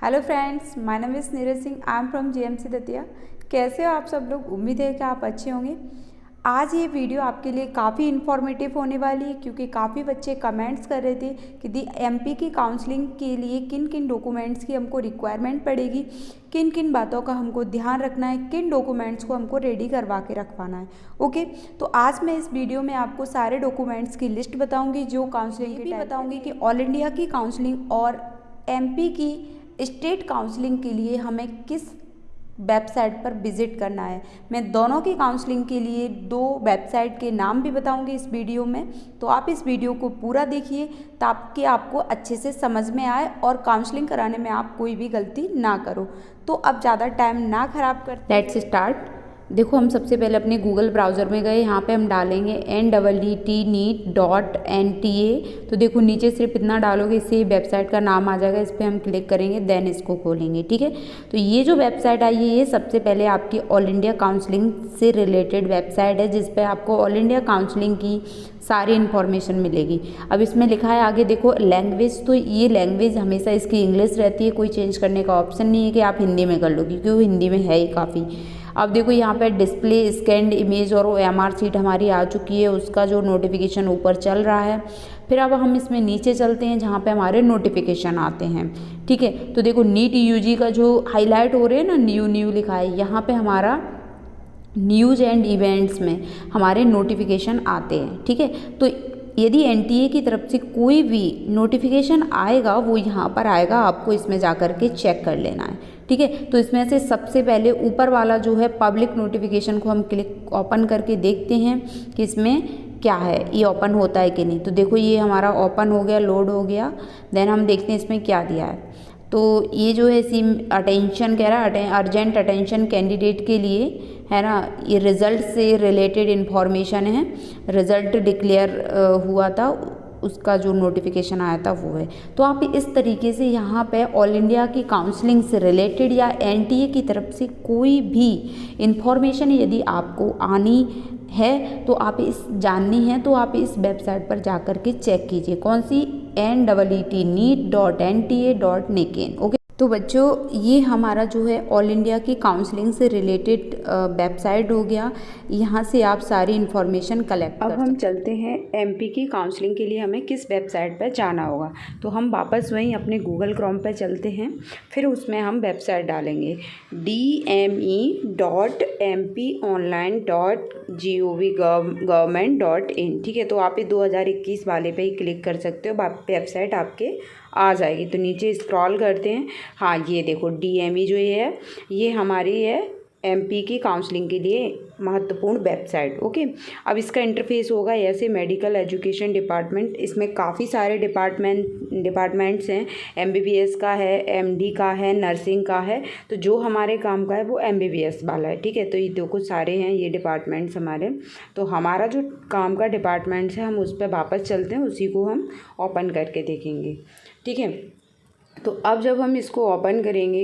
Hello friends, my name is Neeraj Singh. I am from GMC Datia. कैसे हो आप सब लोग? उम्मीद है कि आप अच्छे होंगे। आज ये वीडियो आपके लिए काफ़ी इन्फॉर्मेटिव होने वाली है क्योंकि काफ़ी बच्चे कमेंट्स कर रहे थे कि दी एमपी की काउंसलिंग के लिए किन किन डॉक्यूमेंट्स की हमको रिक्वायरमेंट पड़ेगी, किन किन बातों का हमको ध्यान रखना है, किन डॉक्यूमेंट्स को हमको रेडी करवा के रखवाना है। ओके, तो आज मैं इस वीडियो में आपको सारे डॉक्यूमेंट्स की लिस्ट बताऊँगी जो काउंसलिंग की, बताऊँगी कि ऑल इंडिया की काउंसलिंग और एमपी की स्टेट काउंसलिंग के लिए हमें किस वेबसाइट पर विजिट करना है। मैं दोनों की काउंसलिंग के लिए 2 वेबसाइट के नाम भी बताऊंगी इस वीडियो में, तो आप इस वीडियो को पूरा देखिए ताकि आपको अच्छे से समझ में आए और काउंसलिंग कराने में आप कोई भी गलती ना करो। तो अब ज़्यादा टाइम ना खराब करते, लेट्स स्टार्ट। देखो, हम सबसे पहले अपने गूगल ब्राउज़र में गए, यहाँ पे हम डालेंगे NEET.NTA। तो देखो नीचे सिर्फ इतना डालोगे, इससे वेबसाइट का नाम आ जाएगा, इस पर हम क्लिक करेंगे, देन इसको खोलेंगे। ठीक है, तो ये जो वेबसाइट आई है ये सबसे पहले आपकी ऑल इंडिया काउंसलिंग से रिलेटेड वेबसाइट है, जिस पर आपको ऑल इंडिया काउंसलिंग की सारी इन्फॉर्मेशन मिलेगी। अब इसमें लिखा है आगे देखो लैंग्वेज, तो ये लैंग्वेज हमेशा इसकी इंग्लिश रहती है, कोई चेंज करने का ऑप्शन नहीं है कि आप हिंदी में कर लो, क्योंकि वो हिंदी में है ही काफ़ी। अब देखो यहाँ पे डिस्प्ले स्कैन्ड इमेज और OMR शीट हमारी आ चुकी है, उसका जो नोटिफिकेशन ऊपर चल रहा है। फिर अब हम इसमें नीचे चलते हैं जहाँ पे हमारे नोटिफिकेशन आते हैं। ठीक है, तो देखो नीट UG का जो हाईलाइट हो रहे हैं ना, न्यू लिखा है, यहाँ पे हमारा न्यूज़ एंड इवेंट्स में हमारे नोटिफिकेशन आते हैं। ठीक है, तो यदि NTA की तरफ से कोई भी नोटिफिकेशन आएगा वो यहाँ पर आएगा, आपको इसमें जा कर के चेक कर लेना है। ठीक है, तो इसमें से सबसे पहले ऊपर वाला जो है पब्लिक नोटिफिकेशन को हम क्लिक ओपन करके देखते हैं कि इसमें क्या है, ये ओपन होता है कि नहीं। तो देखो ये हमारा ओपन हो गया, लोड हो गया। देन हम देखते हैं इसमें क्या दिया है। तो ये जो है सिम अटेंशन कह रहा है, अर्जेंट अटेंशन कैंडिडेट के लिए है ना, ये रिज़ल्ट से रिलेटेड इन्फॉर्मेशन है। रिज़ल्ट डिक्लेयर हुआ था, उसका जो नोटिफिकेशन आया था वो है। तो आप इस तरीके से यहाँ पे ऑल इंडिया की काउंसलिंग से रिलेटेड या NTA की तरफ से कोई भी इन्फॉर्मेशन यदि आपको आनी है तो आप इस जाननी है तो आप इस वेबसाइट पर जा कर के चेक कीजिए। कौन सी? NEET.NTA.NICAN। ओके, तो बच्चों ये हमारा जो है ऑल इंडिया की काउंसलिंग से रिलेटेड वेबसाइट हो गया, यहाँ से आप सारी इन्फॉर्मेशन कलेक्ट कर। अब हम चलते हैं MP की काउंसलिंग के लिए हमें किस वेबसाइट पर जाना होगा। तो हम वापस वहीं अपने गूगल क्रोम पर चलते हैं, फिर उसमें हम वेबसाइट डालेंगे dme.mponline.gov.in। ठीक है, तो आप ये 2021 वाले पे ही क्लिक कर सकते हो, वेबसाइट आपके आ जाएगी। तो नीचे स्क्रॉल करते हैं, हाँ ये देखो DME जो ये हमारी है MP की काउंसलिंग के लिए महत्वपूर्ण वेबसाइट। ओके, अब इसका इंटरफेस होगा ऐसे, मेडिकल एजुकेशन डिपार्टमेंट, इसमें काफ़ी सारे डिपार्टमेंट्स हैं। MBBS का है, MD का है, नर्सिंग का है। तो जो हमारे काम का है वो MBBS वाला है। ठीक है, तो ये देखो सारे हैं ये डिपार्टमेंट्स हमारे। तो हमारा जो काम का डिपार्टमेंट्स है हम उस पर वापस चलते हैं, उसी को हम ओपन करके देखेंगे। ठीक है, तो अब जब हम इसको ओपन करेंगे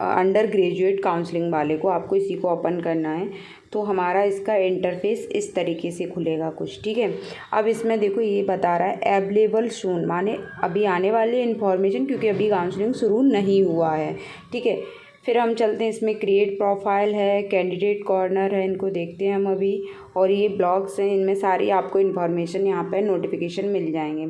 अंडर ग्रेजुएट काउंसलिंग वाले को, आपको इसी को ओपन करना है, तो हमारा इसका इंटरफेस इस तरीके से खुलेगा कुछ। ठीक है, अब इसमें देखो ये बता रहा है अवेलेबल सून, माने अभी आने वाली इन्फॉर्मेशन, क्योंकि अभी काउंसलिंग शुरू नहीं हुआ है। ठीक है, फिर हम चलते हैं, इसमें क्रिएट प्रोफाइल है, कैंडिडेट कॉर्नर है, इनको देखते हैं हम अभी, और ये ब्लॉग्स हैं, इनमें सारी आपको इन्फॉर्मेशन यहाँ पे नोटिफिकेशन मिल जाएंगे।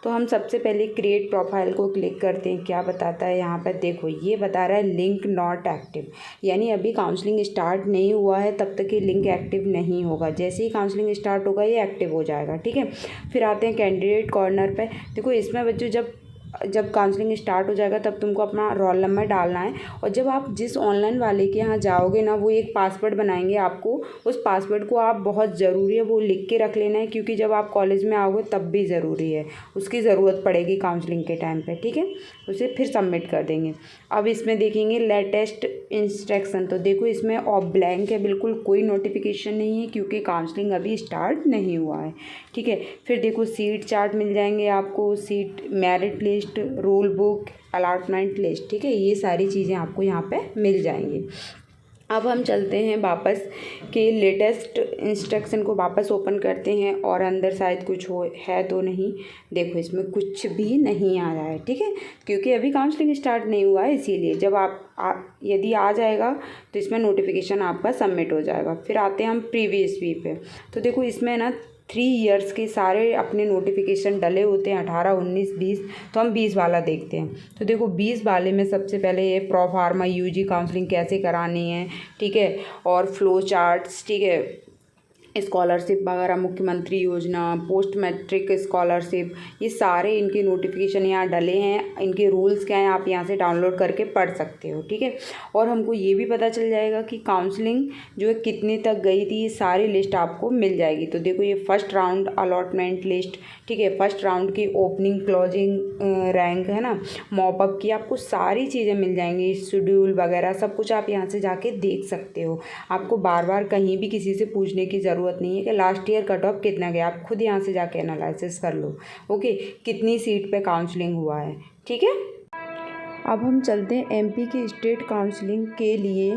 तो हम सबसे पहले क्रिएट प्रोफाइल को क्लिक करते हैं। क्या बताता है यहाँ पर? देखो ये बता रहा है लिंक नॉट एक्टिव, यानी अभी काउंसलिंग स्टार्ट नहीं हुआ है, तब तक ये लिंक एक्टिव नहीं होगा। जैसे ही काउंसलिंग स्टार्ट होगा ये एक्टिव हो जाएगा। ठीक है, फिर आते हैं कैंडिडेट कॉर्नर पर। देखो इसमें बच्चों जब काउंसलिंग स्टार्ट हो जाएगा तब तुमको अपना रोल नंबर डालना है, और जब आप जिस ऑनलाइन वाले के यहाँ जाओगे ना, वो एक पासवर्ड बनाएंगे आपको, उस पासवर्ड को आप बहुत ज़रूरी है वो लिख के रख लेना है, क्योंकि जब आप कॉलेज में आओगे तब भी ज़रूरी है, उसकी ज़रूरत पड़ेगी काउंसलिंग के टाइम पे। ठीक है, उसे फिर सबमिट कर देंगे। अब इसमें देखेंगे लेटेस्ट इंस्ट्रक्शन, तो देखो इसमें ऑफ ब्लैंक है, बिल्कुल कोई नोटिफिकेशन नहीं है, क्योंकि काउंसलिंग अभी स्टार्ट नहीं हुआ है। ठीक है, फिर देखो सीट चार्ट मिल जाएंगे आपको, seat merit list, roll book, allotment list. ठीक है, ये सारी चीज़ें आपको यहाँ पे मिल जाएंगी। अब हम चलते हैं वापस के लेटेस्ट इंस्ट्रक्शन को वापस ओपन करते हैं और अंदर शायद कुछ हो है तो नहीं। देखो इसमें कुछ भी नहीं आ रहा है, ठीक है, क्योंकि अभी काउंसलिंग स्टार्ट नहीं हुआ है, इसीलिए जब यदि आ जाएगा तो इसमें नोटिफिकेशन आपका सबमिट हो जाएगा। फिर आते हैं हम प्रीवियस वी पे। तो देखो इसमें ना 3 ईयर्स के सारे अपने नोटिफिकेशन डले होते हैं, 18, 19, 20। तो हम 20 वाला देखते हैं। तो देखो 20 वाले में सबसे पहले ये प्रो फार्मा यूजी काउंसलिंग कैसे करानी है, ठीक है, और फ्लो चार्ट्स, ठीक है, स्कॉलरशिप वगैरह, मुख्यमंत्री योजना, पोस्ट मैट्रिक स्कॉलरशिप, ये सारे इनके नोटिफिकेशन यहाँ डले हैं। इनके रूल्स क्या हैं आप यहाँ से डाउनलोड करके पढ़ सकते हो, ठीक है। और हमको ये भी पता चल जाएगा कि काउंसलिंग जो है कितने तक गई थी, ये सारी लिस्ट आपको मिल जाएगी। तो देखो ये फर्स्ट राउंड अलॉटमेंट लिस्ट, ठीक है, फर्स्ट राउंड की ओपनिंग क्लोजिंग रैंक है ना, मॉपअप की, आपको सारी चीज़ें मिल जाएंगी, शेड्यूल वगैरह सब कुछ आप यहाँ से जाके देख सकते हो। आपको बार बार कहीं भी किसी से पूछने की ज़रूरत नहीं है कि लास्ट ईयर कट ऑफ कितना गया, आप खुद यहाँ से जाके एनालिसिस कर लो। ओके, कितनी सीट पे काउंसलिंग हुआ है, ठीक है। अब हम चलते हैं एमपी की स्टेट काउंसलिंग के लिए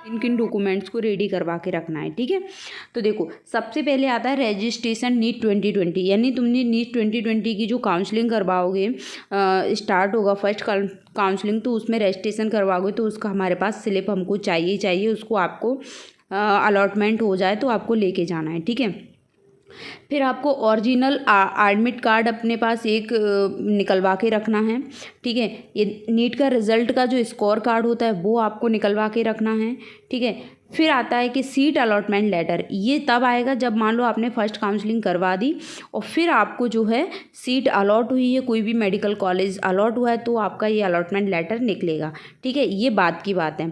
किन किन डॉक्यूमेंट्स को रेडी करवा के रखना है, ठीक है। तो देखो सबसे पहले आता है रजिस्ट्रेशन नीट 2020, यानी तुमने नीट 2020 की जो काउंसलिंग करवाओगे, स्टार्ट होगा फर्स्ट काउंसलिंग, तो उसमें रजिस्ट्रेशन करवाओगे तो उसका हमारे पास स्लिप हमको चाहिए, उसको आपको अलॉटमेंट हो जाए तो आपको लेके जाना है, ठीक है। फिर आपको ओरिजिनल एडमिट कार्ड अपने पास एक निकलवा के रखना है, ठीक है। ये नीट का रिज़ल्ट का जो स्कोर कार्ड होता है वो आपको निकलवा के रखना है, ठीक है। फिर आता है कि सीट अलॉटमेंट लेटर, ये तब आएगा जब मान लो आपने फर्स्ट काउंसलिंग करवा दी और फिर आपको जो है सीट अलॉट हुई है, कोई भी मेडिकल कॉलेज अलॉट हुआ है तो आपका ये अलॉटमेंट लेटर निकलेगा, ठीक है। ये बात की बात है।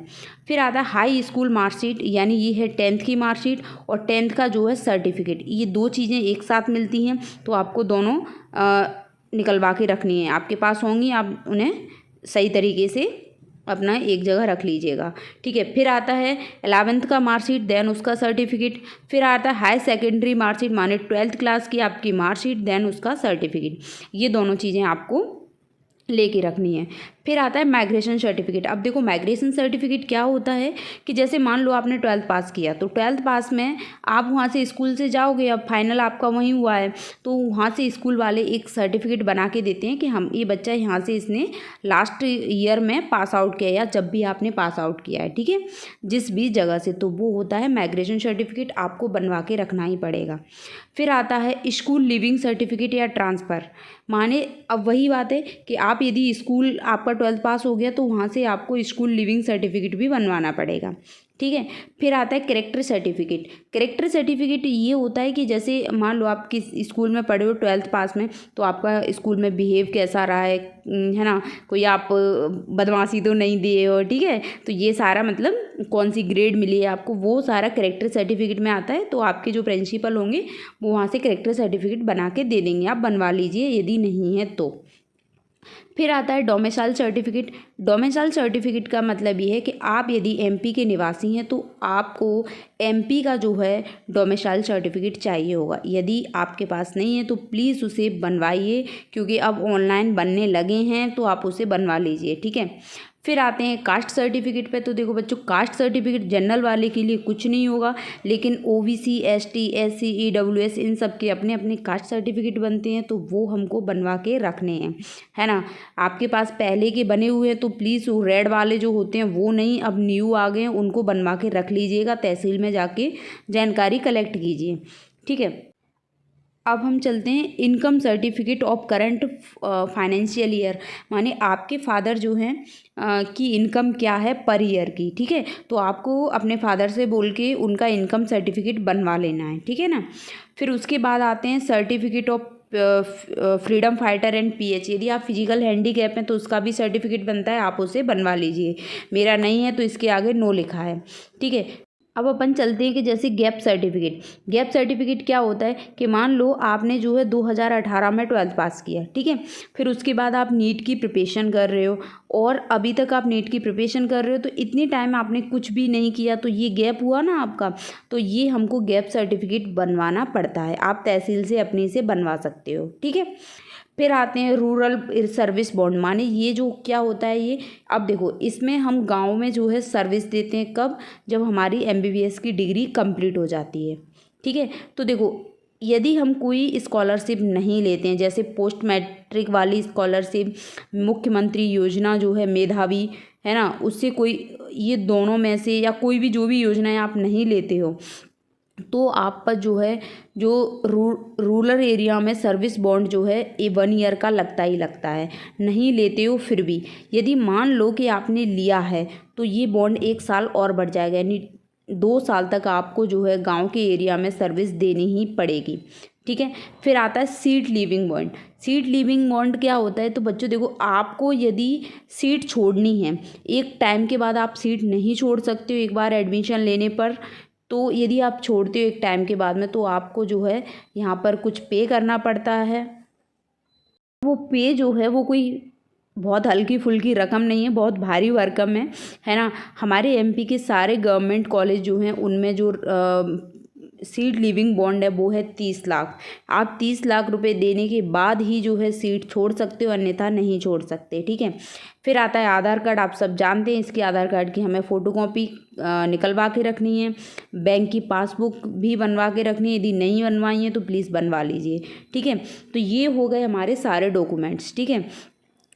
फिर आता है हाई स्कूल मार्कशीट, यानी ये है 10th की मार्कशीट और 10th का जो है सर्टिफिकेट, ये दो चीज़ें एक साथ मिलती हैं तो आपको दोनों निकलवा के रखनी है, आपके पास होंगी, आप उन्हें सही तरीके से अपना एक जगह रख लीजिएगा, ठीक है। फिर आता है 11th का मार्कशीट, देन उसका सर्टिफिकेट। फिर आता है हाई सेकेंडरी मार्कशीट, माने 12th क्लास की आपकी मार्कशीट, देन उसका सर्टिफिकेट। ये दोनों चीज़ें आपको लेके रखनी है। फिर आता है माइग्रेशन सर्टिफिकेट। अब देखो माइग्रेशन सर्टिफिकेट क्या होता है कि जैसे मान लो आपने 12th पास किया तो 12th पास में आप वहाँ से स्कूल से जाओगे, अब फाइनल आपका वहीं हुआ है तो वहाँ से स्कूल वाले एक सर्टिफिकेट बना के देते हैं कि हम ये बच्चा यहाँ से इसने लास्ट ईयर में पास आउट किया या जब भी आपने पास आउट किया है, ठीक है, जिस भी जगह से, तो वो होता है माइग्रेशन सर्टिफिकेट, आपको बनवा के रखना ही पड़ेगा। फिर आता है स्कूल लिविंग सर्टिफिकेट या ट्रांसफ़र, माने अब वही बात है कि आप यदि स्कूल आपका 12th पास हो गया तो वहाँ से आपको स्कूल लिविंग सर्टिफिकेट भी बनवाना पड़ेगा, ठीक है। फिर आता है कैरेक्टर सर्टिफिकेट। कैरेक्टर सर्टिफिकेट ये होता है कि जैसे मान लो आप किस स्कूल में पढ़े हो 12th पास में, तो आपका स्कूल में बिहेव कैसा रहा है ना, कोई आप बदमाशी तो नहीं दिए हो, ठीक है, तो ये सारा मतलब कौन सी ग्रेड मिली है आपको, वो सारा कैरेक्टर सर्टिफिकेट में आता है। तो आपके जो प्रिंसिपल होंगे वो वहाँ से कैरेक्टर सर्टिफिकेट बना के दे देंगे, आप बनवा लीजिए यदि नहीं है तो। फिर आता है डोमिसाइल सर्टिफिकेट। डोमिसाइल सर्टिफिकेट का मतलब ये है कि आप यदि एमपी के निवासी हैं तो आपको एमपी का जो है डोमिसाइल सर्टिफिकेट चाहिए होगा। यदि आपके पास नहीं है तो प्लीज़ उसे बनवाइए, क्योंकि अब ऑनलाइन बनने लगे हैं तो आप उसे बनवा लीजिए, ठीक है। फिर आते हैं कास्ट सर्टिफिकेट पे। तो देखो बच्चों, कास्ट सर्टिफिकेट जनरल वाले के लिए कुछ नहीं होगा, लेकिन ओबीसी, एसटी, एससी, ईडब्ल्यूएस इन सब के अपने अपने कास्ट सर्टिफिकेट बनते हैं तो वो हमको बनवा के रखने हैं, है ना। आपके पास पहले के बने हुए हैं तो प्लीज़ वो रेड वाले जो होते हैं वो नहीं, अब न्यू आ गए हैं, उनको बनवा के रख लीजिएगा, तहसील में जाके जानकारी कलेक्ट कीजिए, ठीक है। अब हम चलते हैं income certificate of current financial year, माने आपके फादर जो हैं की इनकम क्या है पर ईयर की, ठीक है। तो आपको अपने फादर से बोल के उनका इनकम सर्टिफिकेट बनवा लेना है, ठीक है ना। फिर उसके बाद आते हैं certificate of freedom fighter and pH. यदि आप फिजिकल हैंडीकैप हैं तो उसका भी सर्टिफिकेट बनता है, आप उसे बनवा लीजिए। मेरा नहीं है तो इसके आगे नो लिखा है, ठीक है। अब अपन चलते हैं कि जैसे गैप सर्टिफिकेट। गैप सर्टिफिकेट क्या होता है कि मान लो आपने जो है 2018 में 12th पास किया, ठीक है। फिर उसके बाद आप नीट की प्रिपरेशन कर रहे हो और अभी तक आप नीट की प्रिपरेशन कर रहे हो, तो इतनी टाइम आपने कुछ भी नहीं किया तो ये गैप हुआ ना आपका, तो ये हमको गैप सर्टिफिकेट बनवाना पड़ता है। आप तहसील से अपनी से बनवा सकते हो, ठीक है। फिर आते हैं रूरल सर्विस बॉन्ड, माने ये जो क्या होता है ये, अब देखो इसमें हम गांव में जो है सर्विस देते हैं कब, जब हमारी MBBS की डिग्री कंप्लीट हो जाती है। ठीक है, तो देखो यदि हम कोई स्कॉलरशिप नहीं लेते हैं, जैसे पोस्ट मैट्रिक वाली स्कॉलरशिप, मुख्यमंत्री योजना जो है मेधावी है ना, उससे कोई, ये दोनों में से या कोई भी जो भी योजनाएं आप नहीं लेते हो, तो आप पर जो है जो रूरल एरिया में सर्विस बॉन्ड जो है ये 1 ईयर का लगता ही लगता है। नहीं लेते हो फिर भी, यदि मान लो कि आपने लिया है तो ये बॉन्ड 1 साल और बढ़ जाएगा, यानी 2 साल तक आपको जो है गांव के एरिया में सर्विस देनी ही पड़ेगी। ठीक है, फिर आता है seat leaving bond. Seat leaving bond क्या होता है, तो बच्चों देखो आपको यदि सीट छोड़नी है, एक टाइम के बाद आप सीट नहीं छोड़ सकते हो एक बार एडमिशन लेने पर, तो यदि आप छोड़ते हो एक टाइम के बाद में तो आपको जो है यहाँ पर कुछ पे करना पड़ता है। वो पे जो है वो कोई बहुत हल्की फुल्की रकम नहीं है, बहुत भारी भरकम है ना। हमारे MP के सारे गवर्नमेंट कॉलेज जो हैं उनमें जो सीट लीविंग बॉन्ड है वो है 30 लाख। आप 30 लाख रुपए देने के बाद ही जो है सीट छोड़ सकते हो, अन्यथा नहीं छोड़ सकते। ठीक है, फिर आता है आधार कार्ड। आप सब जानते हैं इसकी आधार कार्ड की हमें फ़ोटोकॉपी निकलवा के रखनी है, बैंक की पासबुक भी बनवा के रखनी है, यदि नहीं बनवाई है तो प्लीज़ बनवा लीजिए। ठीक है, तो ये हो गए हमारे सारे डॉक्यूमेंट्स। ठीक है,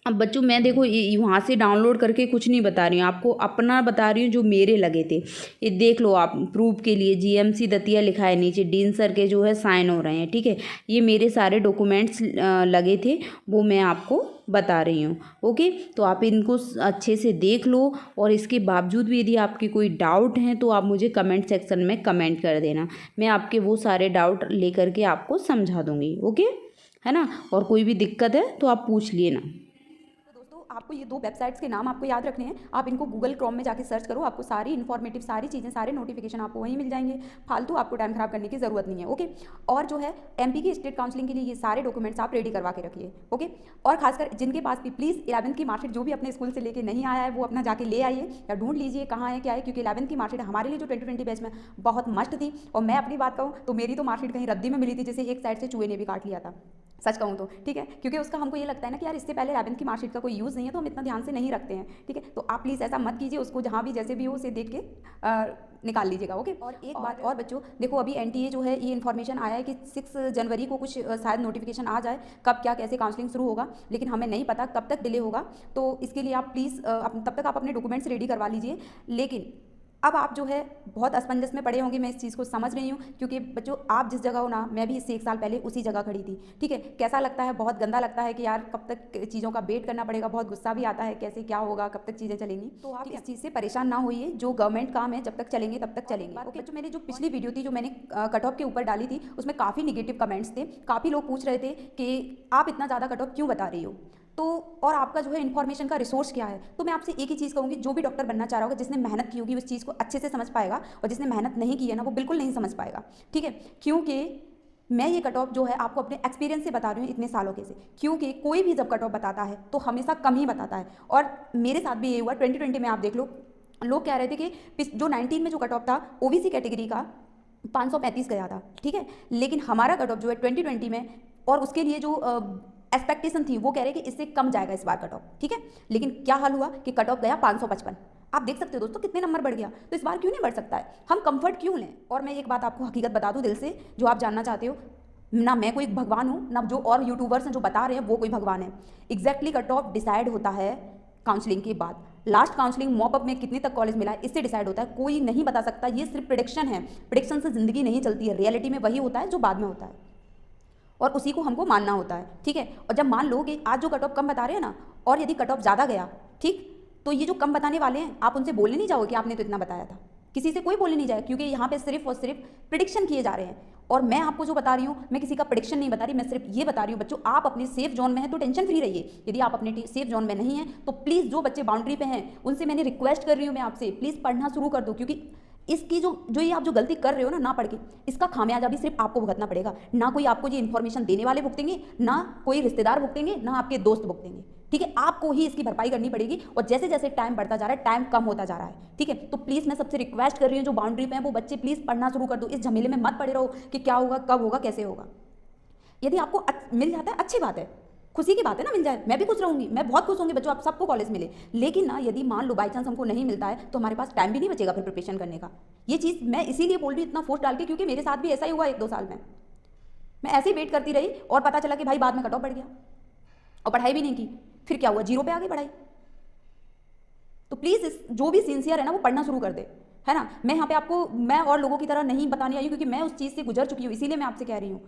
अब बच्चों मैं देखो वहाँ से डाउनलोड करके कुछ नहीं बता रही हूँ आपको, अपना बता रही हूँ जो मेरे लगे थे। ये देख लो आप, प्रूफ के लिए GMC दतिया लिखा है नीचे, डीन सर के जो है साइन हो रहे हैं। ठीक है, ये मेरे सारे डॉक्यूमेंट्स लगे थे, वो मैं आपको बता रही हूँ। ओके, तो आप इनको अच्छे से देख लो, और इसके बावजूद भी यदि आपके कोई डाउट हैं तो आप मुझे कमेंट सेक्शन में कमेंट कर देना, मैं आपके वो सारे डाउट लेकर के आपको समझा दूँगी। ओके, है ना, और कोई भी दिक्कत है तो आप पूछ लिए ना। आपको ये 2 वेबसाइट्स के नाम आपको याद रखने हैं। आप इनको गूगल क्रोम में जाके सर्च करो, आपको सारी इन्फॉर्मेटिव सारी चीज़ें, सारे नोटिफिकेशन आपको वहीं मिल जाएंगे। फालतू आपको टाइम खराब करने की ज़रूरत नहीं है। ओके, और जो है MP की स्टेट काउंसलिंग के लिए ये सारे डॉक्यूमेंट्स आप रेडी करवा के रखिए। ओके, और खासकर जिनके पास भी प्लीज़ 11th की मार्कशीट जो भी अपने स्कूल से लेके नहीं आया है वो अपना जाके ले आइए या ढूंढ लीजिए कहाँ है क्या है, क्योंकि 11th की मार्कशीट हमारे लिए जो 2020 बैच में बहुत मस्ट थी। और मैं अपनी बात कहूँ तो मेरी तो मार्कशीट कहीं रद्दी में मिली थी, जैसे एक साइड से चूहे ने भी काट लिया था, सच कहूँ तो। ठीक है, क्योंकि उसका हमको ये लगता है ना कि यार इससे पहले 11th की मार्कशीट का कोई यूज़ नहीं है तो हम इतना ध्यान से नहीं रखते हैं। ठीक है, तो आप प्लीज़ ऐसा मत कीजिए, उसको जहाँ भी जैसे भी हो उसे देख के निकाल लीजिएगा। ओके, और एक बात और बच्चों, देखो अभी NTA जो है ये इन्फॉर्मेशन आया है कि 6 जनवरी को कुछ शायद नोटिफिकेशन आ जाए, कब क्या कैसे काउंसलिंग शुरू होगा, लेकिन हमें नहीं पता कब तक डिले होगा। तो इसके लिए आप प्लीज़ तब तक आप अपने डॉक्यूमेंट्स रेडी करवा लीजिए। लेकिन अब आप जो है बहुत असमंजस में पड़े होंगे, मैं इस चीज़ को समझ रही हूँ, क्योंकि बच्चों आप जिस जगह हो ना, मैं भी इससे 1 साल पहले उसी जगह खड़ी थी। ठीक है, कैसा लगता है, बहुत गंदा लगता है कि यार कब तक चीज़ों का वेट करना पड़ेगा, बहुत गुस्सा भी आता है कैसे क्या होगा, कब तक चीज़ें चलेंगी। तो आप इस चीज़ से परेशान ना होइए, जो गवर्नमेंट काम है जब तक चलेंगे तब तक चलेंगे। ओके बच्चों, मैंने जो पिछली वीडियो थी जो मैंने कट ऑफ के ऊपर डाली थी उसमें काफ़ी निगेटिव कमेंट्स थे, काफ़ी लोग पूछ रहे थे कि आप इतना ज़्यादा कट ऑफ क्यों बता रही हो, तो और आपका जो है इन्फॉर्मेशन का रिसोर्स क्या है। तो मैं आपसे एक ही चीज़ कहूँगी, जो भी डॉक्टर बनना चाह रहा होगा, जिसने मेहनत की होगी उस चीज़ को अच्छे से समझ पाएगा, और जिसने मेहनत नहीं की है ना वो बिल्कुल नहीं समझ पाएगा। ठीक है, क्योंकि मैं ये कट ऑफ जो है आपको अपने एक्सपीरियंस से बता रही हूँ इतने सालों के से, क्योंकि कोई भी जब कट ऑफ बताता है तो हमेशा कम ही बताता है, और मेरे साथ भी ये हुआ। 2020 में आप देख लो, लोग कह रहे थे कि जो 19 में जो कट ऑफ था OBC कैटेगरी का 535 गया था। ठीक है, लेकिन हमारा कट ऑफ जो है 2020 में, और उसके लिए जो एक्सपेक्टेशन थी वो कह रहे कि इससे कम जाएगा इस बार कट ऑफ। ठीक है, लेकिन क्या हाल हुआ कि कट ऑफ गया 555। आप देख सकते हो दोस्तों कितने नंबर बढ़ गया, तो इस बार क्यों नहीं बढ़ सकता है, हम कंफर्ट क्यों लें। और मैं एक बात आपको हकीकत बता दूं दिल से, जो आप जानना चाहते हो, ना मैं कोई भगवान हूँ, ना जो और यूट्यूबर्स हैं जो बता रहे हैं वो कोई भगवान है। एग्जैक्टली कट ऑफ डिसाइड होता है काउंसलिंग के बाद, लास्ट काउंसलिंग मॉपअप में कितने तक कॉलेज मिला है इससे डिसाइड होता है, कोई नहीं बता सकता। ये सिर्फ प्रेडिक्शन है, प्रेडिक्शन से ज़िंदगी नहीं चलती है, रियलिटी में वही होता है जो बाद में होता है, और उसी को हमको मानना होता है। ठीक है, और जब मान लो कि आज जो कट ऑफ कम बता रहे हैं ना, और यदि कट ऑफ ज़्यादा गया, ठीक, तो ये जो कम बताने वाले हैं आप उनसे बोलने नहीं जाओगे कि आपने तो इतना बताया था, किसी से कोई बोलने नहीं जाएगा, क्योंकि यहाँ पे सिर्फ और सिर्फ प्रिडिक्शन किए जा रहे हैं। और मैं आपको जो बता रही हूँ, मैं किसी का प्रिडिक्शन नहीं बता रही, मैं सिर्फ ये बता रही हूँ बच्चों, आप अपने सेफ जोन में हैं तो टेंशन फ्री रहिए। यदि आप अपने सेफ जोन में नहीं हैं तो प्लीज़ जो बच्चे बाउंड्री पे हैं उनसे मैंने रिक्वेस्ट कर रही हूँ मैं आपसे, प्लीज़ पढ़ना शुरू कर दो, क्योंकि इसकी जो ये आप जो गलती कर रहे हो ना पढ़ के, इसका खामियाजा भी सिर्फ आपको भुगतना पड़ेगा। ना कोई आपको ये इन्फॉर्मेशन देने वाले भुगतेंगे, ना कोई रिश्तेदार भुगतेंगे, ना आपके दोस्त भुगतेंगे। ठीक है, आपको ही इसकी भरपाई करनी पड़ेगी, और जैसे जैसे टाइम बढ़ता जा रहा है, टाइम कम होता जा रहा है। ठीक है, तो प्लीज़ मैं सबसे रिक्वेस्ट कर रही हूँ जो बाउंड्री पे हैं वो बच्चे प्लीज़ पढ़ना शुरू कर दो, इस झमेले में मत पड़े रहो कि क्या होगा, कब होगा, कैसे होगा। यदि आपको मिल जाता है अच्छी बात है, खुशी की बात है ना, मिल जाए, मैं भी खुश रहूंगी, मैं बहुत खुश होंगी बच्चों, आप सबको कॉलेज मिले। लेकिन ना यदि मान लो बाई चांस हमको नहीं मिलता है तो हमारे पास टाइम भी नहीं बचेगा फिर प्रिपरेशन करने का। ये चीज़ मैं इसीलिए बोल रही हूँ इतना फोर्स डाल के, क्योंकि मेरे साथ भी ऐसा ही हुआ 1-2 साल में। मैं ऐसे ही वेट करती रही और पता चला कि भाई बाद में कट ऑफ बढ़ गया और पढ़ाई भी नहीं की, फिर क्या हुआ, 0 पे आ गई पढ़ाई। तो प्लीज़ जो भी सिंसियर है ना वो पढ़ना शुरू कर दे, है ना। मैं यहाँ पे आपको, मैं और लोगों की तरह नहीं बताने आई हूँ, क्योंकि मैं उस चीज़ से गुजर चुकी हूँ, इसीलिए मैं आपसे कह रही हूँ।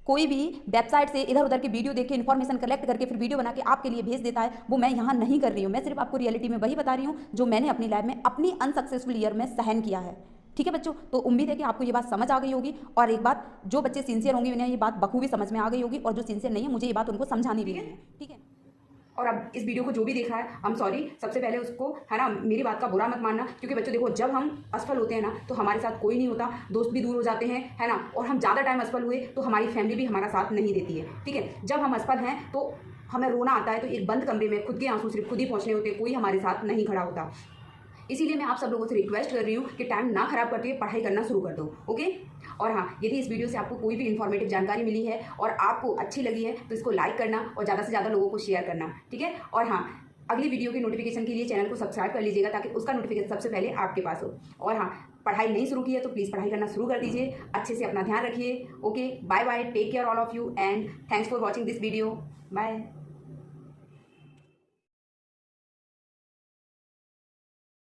कोई भी वेबसाइट से इधर उधर के वीडियो देख के इन्फॉर्मेशन कलेक्ट करके फिर वीडियो बना के आपके लिए भेज देता है, वो मैं यहाँ नहीं कर रही हूँ। मैं सिर्फ आपको रियलिटी में वही बता रही हूँ जो मैंने अपनी लाइफ में अपनी अनसक्सेसफुल ईयर में सहन किया है। ठीक है बच्चों, तो उम्मीद है कि आपको ये बात समझ आ गई होगी। और एक बात, जो बच्चे सिंसियर होंगे उन्हें ये बात बखूबी समझ में आ गई होगी, और जो सिंसियर नहीं है मुझे ये बात उनको समझानी भी नहीं है। ठीक है। और अब इस वीडियो को जो भी देखा है, हम सॉरी, सबसे पहले उसको, है ना, मेरी बात का बुरा मत मानना, क्योंकि बच्चों देखो, जब हम असफल होते हैं ना तो हमारे साथ कोई नहीं होता, दोस्त भी दूर हो जाते हैं, है ना, और हम ज़्यादा टाइम असफल हुए तो हमारी फैमिली भी हमारा साथ नहीं देती है। ठीक है, जब हम असफल हैं तो हमें रोना आता है, तो एक बंद कमरे में खुद के आंसू सिर्फ खुद ही पहुँचने होते हैं, कोई हमारे साथ नहीं खड़ा होता। इसीलिए मैं आप सब लोगों से रिक्वेस्ट कर रही हूँ कि टाइम ना खराब करते हुए पढ़ाई करना शुरू कर दो। ओके। और हाँ, यदि इस वीडियो से आपको कोई भी इन्फॉर्मेटिव जानकारी मिली है और आपको अच्छी लगी है तो इसको लाइक करना और ज़्यादा से ज़्यादा लोगों को शेयर करना। ठीक है। और हाँ, अगली वीडियो की नोटिफिकेशन के लिए चैनल को सब्सक्राइब कर लीजिएगा ताकि उसका नोटिफिकेशन सबसे पहले आपके पास हो। और हाँ, पढ़ाई नहीं शुरू की है तो प्लीज़ पढ़ाई करना शुरू कर दीजिए, अच्छे से अपना ध्यान रखिए। Okay, bye bye, take care all of you and thanks for watching this video. Bye.